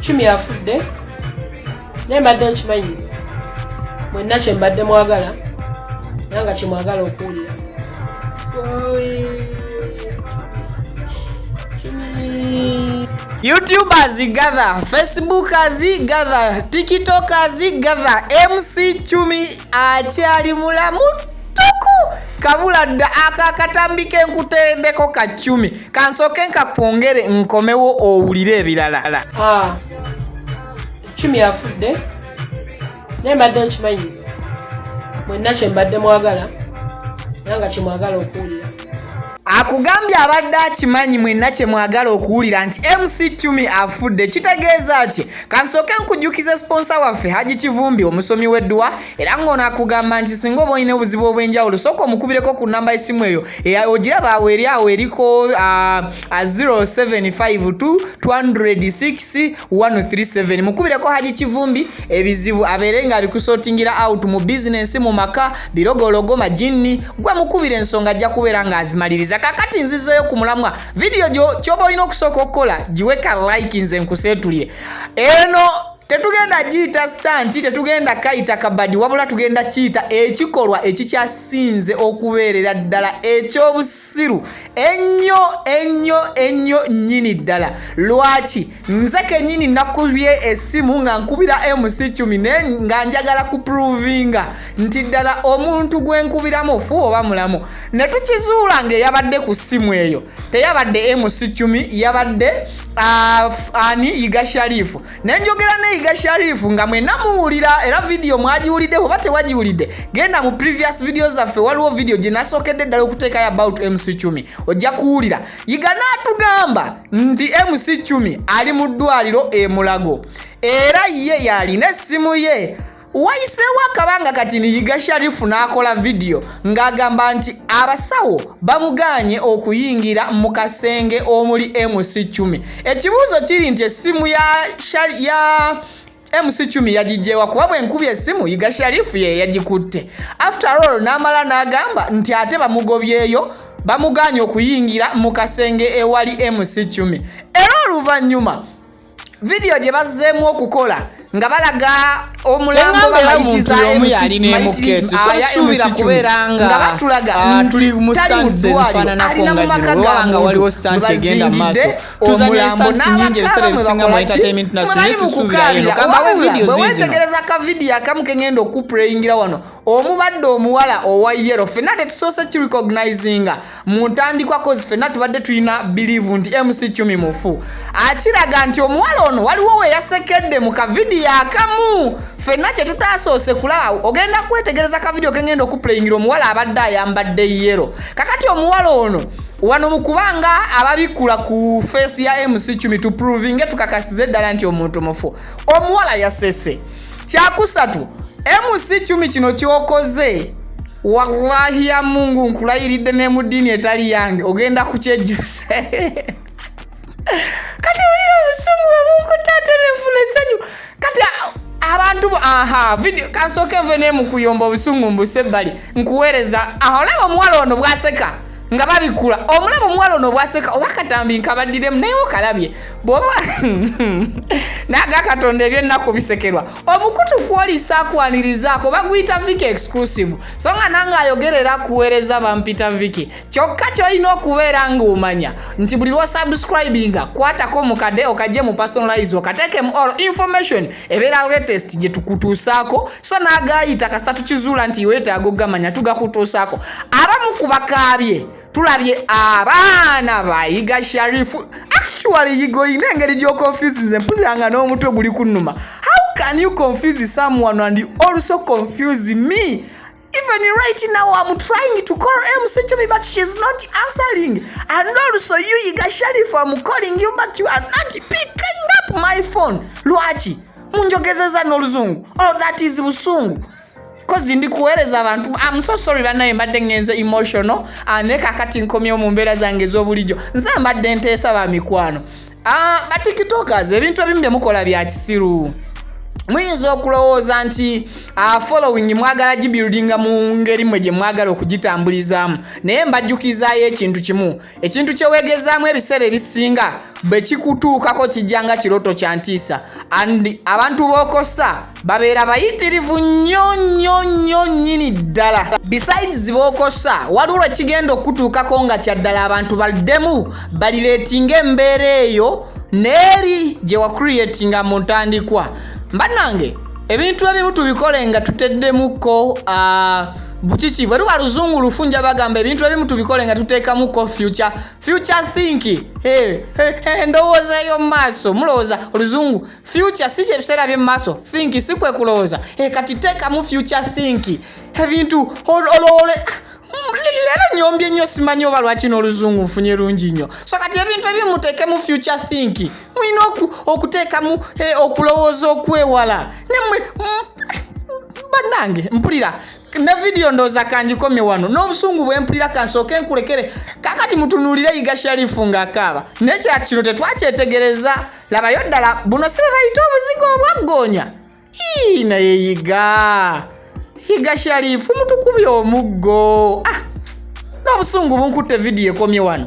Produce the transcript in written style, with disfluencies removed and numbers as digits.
Chumi afudde naye mbadde nkimanyi mwenna kye mbadde mwagala nanga kye mwagala okuwulira. YouTubers gather, Facebookers gather, TikTokers gather. MC Chumi akyali mulamu tuku. Kabula da akatambi kenkutendeko ka Chumi. Kansoke nkakwongere nkomewo owulire ebirala. Chumi afudde naye mbadde nkimanyi mwenna kye mbadde mwagala nanga kye mwagala okuwulira. Akugambye abadde akimanyi mwenna kye mwagala okuwulira nti MC Chumi afudde. Kitegeeza ki? Kansoke nkujjukize sponsor waffe Haji Kivumbi omusomi w'eddwa era ng'ono akugamba nti singa oba olina obuzibu obw'enjawulo sooka omukubireko ku nnamba y'essimu eyo ogiraba awo eri awo eriko 0752-206-137. Mukubireko Haji Kivumbi ebizibu abeere ng'abikusotingira out mu bizinensi, mu maka, birogologo, majini. Gwe mukubira ensonga ajja kubeera ng'azimaliriza. Kakati nzizeyo ku mulamwa video kyoba olina okusooka okukola giweka like nze nkuseetulire. Eno tetugenda giyita stanti, tetugenda kayita kabadi, wabula tugenda kiyita ekikolwa ekikyasinze okubeerera ddala ekyobusiru ennyo nnyini ddala. Lwaki? Nze kennyini nakubye essimu nga nkubira MC Chumi nga njagala kuprovinga nti ddala omuntu gwe nkubiramu ofu oba mulamu. Ne tukizuula ng'eyabadde ku ssimu eyo teyabadde MC Chumi, yabadde Yiga Sharifu. Nenjogera ne Yiga Sharifu nga mwenna muwulira era video mwagiwulidde oba tewagiwulidde, genda mu previous videos zaffe, waliwo video gye nasookedde ddala okuteekayo about MC Chumi ojja kuwulira. Yiga n'atugamba nti MC Chumi ali mu ddwaliro e Mulago era ye yalina essimu ye. Wayiseewo akabanga kati ni Yiga Sharifu n'akola video ng'agamba nti abasawo bamuganye okuyingira mu kasenge omuli MC Chumi. Ekibuuzo kiri nti essimu ya MC Chumi yagijewa kuba bwe nkubye essimu Yiga Sharifu ye yagikutte. After all n'amala n'agamba nti ate bamugobyeyo bamuganye okuyingira mu kasenge ewali MC Chumi. Era oluvannyuma video gye bazzeemu okukola nga balaga omulambo bayitiza omusuubira kubeeranga nga batulaga tuli mu stands ezifaananako nga zino wabanga waliwo stand egenda maaso tuzanya stands nyingi ebiseera ebisinga mu entertainment naso yesusuubira eno kambawe video zizino wetegereza ka video akamu kengenda okuplayingira wano omubadde omuwala owa yellow fenna tetusoose kirecognizinga mu ntandikwa kozi fenna tubadde tulina believe nti MC Chumi mufu. Akiraga nti omuwala ono waliwo we yasekedde mu ka video akamu fenna kye tutasoose kulaba. Ogenda kwetegereza ka video kengenda okuplayingira omuwala abadde ayambadde yellow. Kakati omuwala ono wano mukubanga ababikula ku face ya MC Chumi to proving tukakasize ddala nti omuntu mufu. Omuwala yasese kyakusatu MC Chumi kino kyokoze wallahi ya Mungu nkulayiridde ne mu ddiini etali yange ogenda kukyejjusa. Kati ulira obusungu bw'omunkutate nefuna essanyu. Kati abantu video kansoke vene mu kuyomba obusungu mbuse ebbali nkuweereza aho olaba omuwala ono bwaseka nga babikula. Omulaba omuwala ono bwaseka oba katambi nkabaddiremu naye okalabye bw'oba naga Katonda eby'ennaku bisekerwa. Omukutu kwolisa akwanirizaako baguyita Viki exclusive so nga nange ayogerera kuweereza bampita Viki. Kyokka ky'olina okubeera ng'omanya nti buli lw'osubscribinga kwatako mukadde okajje mu personalize okateekemu all information ebeera latest gye tukutuusaako so n'agayita kasita tukizuula nti weetaaga ogamanya tugakutuusaako. Abamu ku bakaabye tulabye abaana ba Yiga Sharifu. Actually Yigo ine engeri gyo confuse nze mpuziranga n'omutwe guli kunnuma. How can you confuse someone and you also confuse me? Even right now I'm trying to call MC Chumi but she's not answering. And also you Yiga Sharifu, I'm calling you but you are not picking up my phone. Lwaki munjogezeza n'oluzungu? Oh, that is busungu. Cause ndi kuweereza abantu. I'm so sorry banaye mbadde ngenze emotional ane kakati nkomye mu mbeera zange z'obulijjo nze mbadde nteesa ba mikwano. Ba TikTokers ebintu ebimu bye mukola bya kisiru. muyinza okulowooza nti following mwagala gibuildinga mu ngeri mwe gye mwagala okugitambulizaamu, naye mbajjukizaayo ekintu kimu. Ekintu kye weegezaamu ebiseera ebisinga bwe kikutuukako kijjanga kiroto kya ntiisa, and abantu b'okosa babeera bayitirivu nnyo nnyini ddala. Besides b'okosa waliwo lwe kigenda okutuukako nga kyaddala abantu baddemu balireetinga embeera eyo neeri gye wacreatinga mu ntandikwa. Bannange, ebintu ebimu tubikole nga tuteddemuko bukiki bwe luba luzungu lufunja bagamba ebintu ebimu tubikole nga tuteekamuko future think. Ndowooza eyo maaso mulowooza oluzungu future si kye biseera by'emaaso, think si kwe kulowooza. Kati teekamu future think ebintu olole. Lero nyombye nnyo simanyi oba lwaki n'oluzungu nfunye lungi nnyo. So kati ebintu ebimu muteekemu future think, mulina okuteekamu okulowooza okwewala. Bannange mpulira ne video ndooza kangikomye wano n'obusungu bwe mpulira kansooke nkulekere kakati mutunuulire Yiga Sharifu ng'akaaba n'ekyatu kino tetwakyetegereza. Labayo ddala buno si bwe bayita obuzigo obwaggoonya. Naye Yiga Sharifu mutukubye omuggo. N'obusungu bunkutte video ekomye wano.